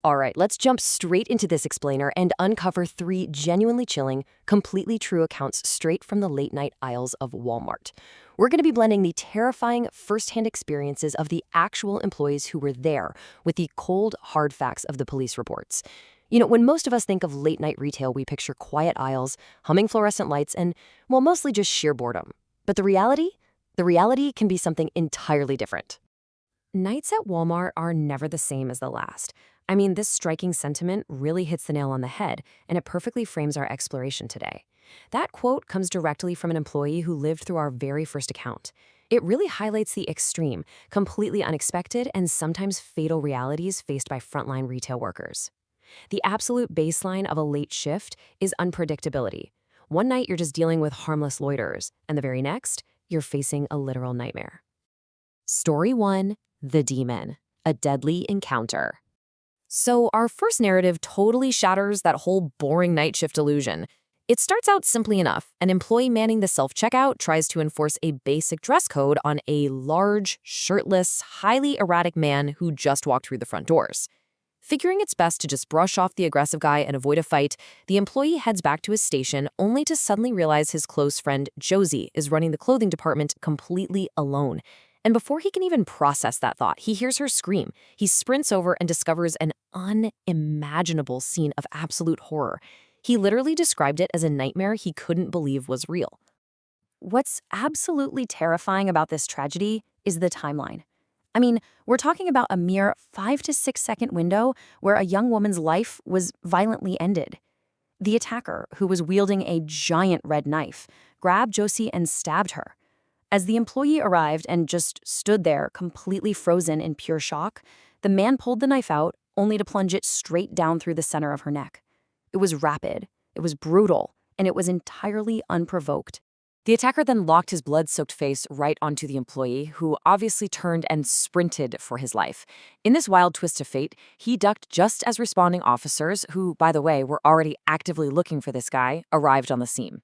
All right, let's jump straight into this explainer and uncover three genuinely chilling, completely true accounts straight from the late night aisles of Walmart. We're going to be blending the terrifying firsthand experiences of the actual employees who were there with the cold, hard facts of the police reports. When most of us think of late night retail, we picture quiet aisles, humming fluorescent lights, and, well, mostly just sheer boredom. But the reality? The reality can be something entirely different. Nights at Walmart are never the same as the last. I mean, this striking sentiment really hits the nail on the head, and it perfectly frames our exploration today. That quote comes directly from an employee who lived through our very first account. It really highlights the extreme, completely unexpected, and sometimes fatal realities faced by frontline retail workers. The absolute baseline of a late shift is unpredictability. One night you're just dealing with harmless loiterers, and the very next, you're facing a literal nightmare. Story 1. The Demon. A Deadly Encounter. So our first narrative totally shatters that whole boring night shift illusion. It starts out simply enough. An employee manning the self-checkout tries to enforce a basic dress code on a large, shirtless, highly erratic man who just walked through the front doors. Figuring it's best to just brush off the aggressive guy and avoid a fight, the employee heads back to his station only to suddenly realize his close friend Josie is running the clothing department completely alone. And before he can even process that thought, he hears her scream. He sprints over and discovers an unimaginable scene of absolute horror. He literally described it as a nightmare he couldn't believe was real. What's absolutely terrifying about this tragedy is the timeline. I mean, we're talking about a mere 5 to 6 second window where a young woman's life was violently ended. The attacker, who was wielding a giant red knife, grabbed Josie and stabbed her. As the employee arrived and just stood there, completely frozen in pure shock, the man pulled the knife out, only to plunge it straight down through the center of her neck. It was rapid, it was brutal, and it was entirely unprovoked. The attacker then locked his blood-soaked face right onto the employee, who obviously turned and sprinted for his life. In this wild twist of fate, he ducked just as responding officers, who, by the way, were already actively looking for this guy, arrived on the scene.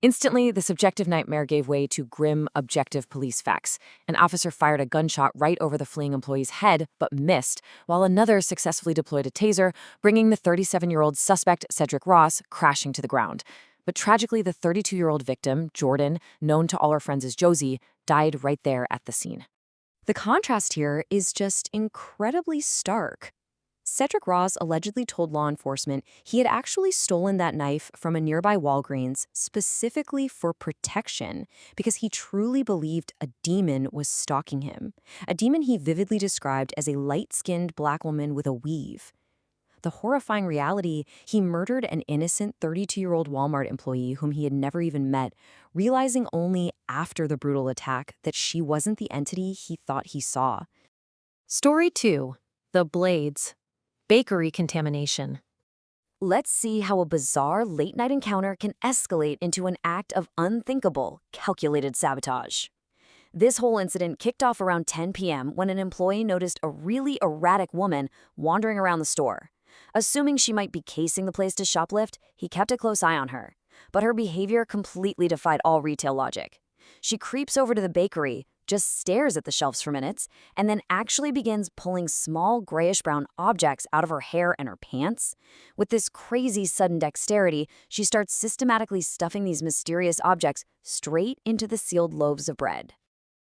Instantly, the subjective nightmare gave way to grim, objective police facts. An officer fired a gunshot right over the fleeing employee's head, but missed, while another successfully deployed a taser, bringing the 37-year-old suspect, Cedric Ross, crashing to the ground. But tragically, the 32-year-old victim, Jordan, known to all her friends as Josie, died right there at the scene. The contrast here is just incredibly stark. Cedric Ross allegedly told law enforcement he had actually stolen that knife from a nearby Walgreens specifically for protection because he truly believed a demon was stalking him, a demon he vividly described as a light-skinned black woman with a weave. The horrifying reality, he murdered an innocent 32-year-old Walmart employee whom he had never even met, realizing only after the brutal attack that she wasn't the entity he thought he saw. Story 2. The Blades. Bakery contamination. Let's see how a bizarre late-night encounter can escalate into an act of unthinkable, calculated sabotage. This whole incident kicked off around 10 p.m. when an employee noticed a really erratic woman wandering around the store. Assuming she might be casing the place to shoplift, he kept a close eye on her. But her behavior completely defied all retail logic. She creeps over to the bakery, just stares at the shelves for minutes, and then actually begins pulling small grayish-brown objects out of her hair and her pants. With this crazy sudden dexterity, she starts systematically stuffing these mysterious objects straight into the sealed loaves of bread.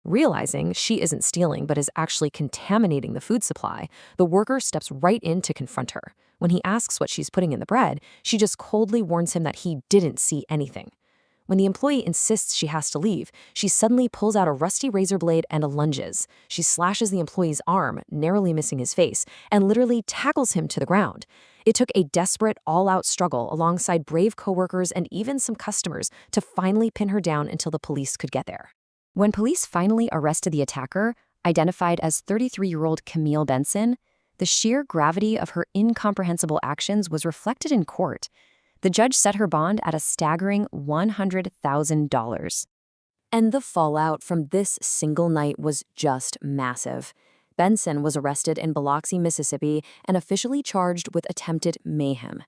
Realizing she isn't stealing but is actually contaminating the food supply, the worker steps right in to confront her. When he asks what she's putting in the bread, she just coldly warns him that he didn't see anything. When the employee insists she has to leave, she suddenly pulls out a rusty razor blade and lunges. She slashes the employee's arm, narrowly missing his face, and literally tackles him to the ground. It took a desperate, all-out struggle alongside brave coworkers and even some customers to finally pin her down until the police could get there. When police finally arrested the attacker, identified as 33-year-old Camille Benson, the sheer gravity of her incomprehensible actions was reflected in court. The judge set her bond at a staggering $100,000. And the fallout from this single night was just massive. Benson was arrested in Biloxi, Mississippi, and officially charged with attempted mayhem.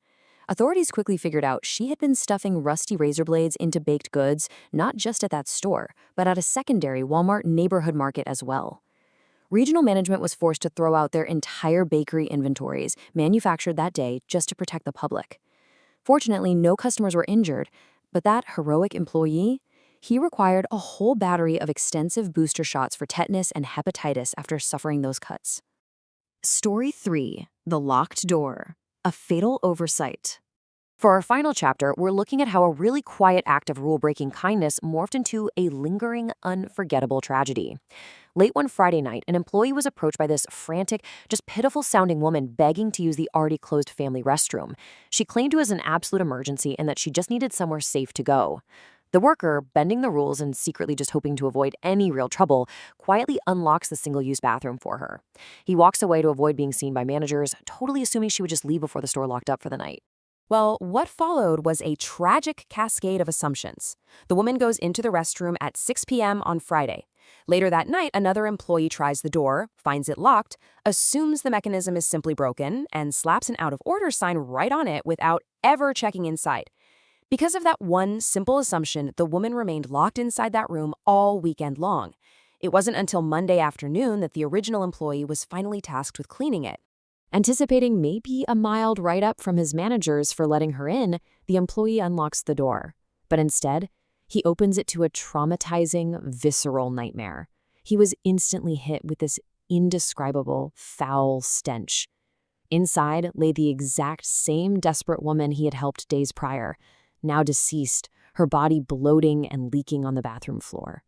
Authorities quickly figured out she had been stuffing rusty razor blades into baked goods, not just at that store, but at a secondary Walmart neighborhood market as well. Regional management was forced to throw out their entire bakery inventories, manufactured that day, just to protect the public. Fortunately, no customers were injured, but that heroic employee, he required a whole battery of extensive booster shots for tetanus and hepatitis after suffering those cuts. Story 3: The Locked Door, a Fatal Oversight. For our final chapter, we're looking at how a really quiet act of rule-breaking kindness morphed into a lingering, unforgettable tragedy. Late one Friday night, an employee was approached by this frantic, just pitiful-sounding woman begging to use the already closed family restroom. She claimed it was an absolute emergency and that she just needed somewhere safe to go. The worker, bending the rules and secretly just hoping to avoid any real trouble, quietly unlocks the single-use bathroom for her. He walks away to avoid being seen by managers, totally assuming she would just leave before the store locked up for the night. Well, what followed was a tragic cascade of assumptions. The woman goes into the restroom at 6 p.m. on Friday. Later that night, another employee tries the door, finds it locked, assumes the mechanism is simply broken, and slaps an out-of-order sign right on it without ever checking inside. Because of that one simple assumption, the woman remained locked inside that room all weekend long. It wasn't until Monday afternoon that the original employee was finally tasked with cleaning it. Anticipating maybe a mild write-up from his managers for letting her in, the employee unlocks the door. But instead, he opens it to a traumatizing, visceral nightmare. He was instantly hit with this indescribable, foul stench. Inside lay the exact same desperate woman he had helped days prior, now deceased, her body bloating and leaking on the bathroom floor.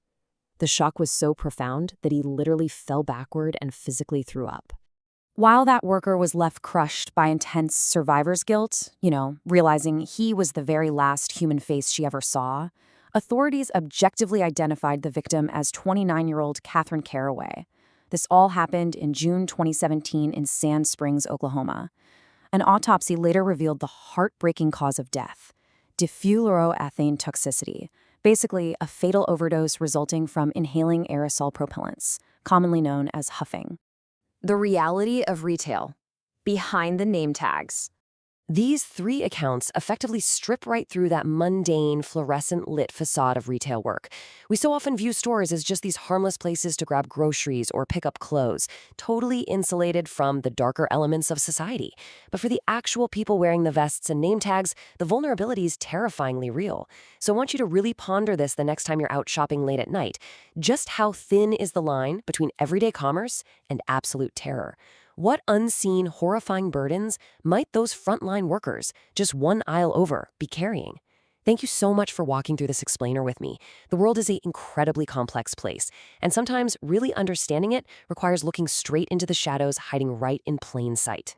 The shock was so profound that he literally fell backward and physically threw up. While that worker was left crushed by intense survivor's guilt, realizing he was the very last human face she ever saw, authorities objectively identified the victim as 29-year-old Catherine Caraway. This all happened in June 2017 in Sand Springs, Oklahoma. An autopsy later revealed the heartbreaking cause of death: diffluoroethane toxicity, basically a fatal overdose resulting from inhaling aerosol propellants, commonly known as huffing. The reality of retail. Behind the name tags. These 3 accounts effectively strip right through that mundane, fluorescent-lit facade of retail work. We so often view stores as just these harmless places to grab groceries or pick up clothes, totally insulated from the darker elements of society. But for the actual people wearing the vests and name tags, the vulnerability is terrifyingly real. So I want you to really ponder this the next time you're out shopping late at night. Just how thin is the line between everyday commerce and absolute terror? What unseen, horrifying burdens might those frontline workers, just one aisle over, be carrying? Thank you so much for walking through this explainer with me. The world is an incredibly complex place, and sometimes really understanding it requires looking straight into the shadows hiding right in plain sight.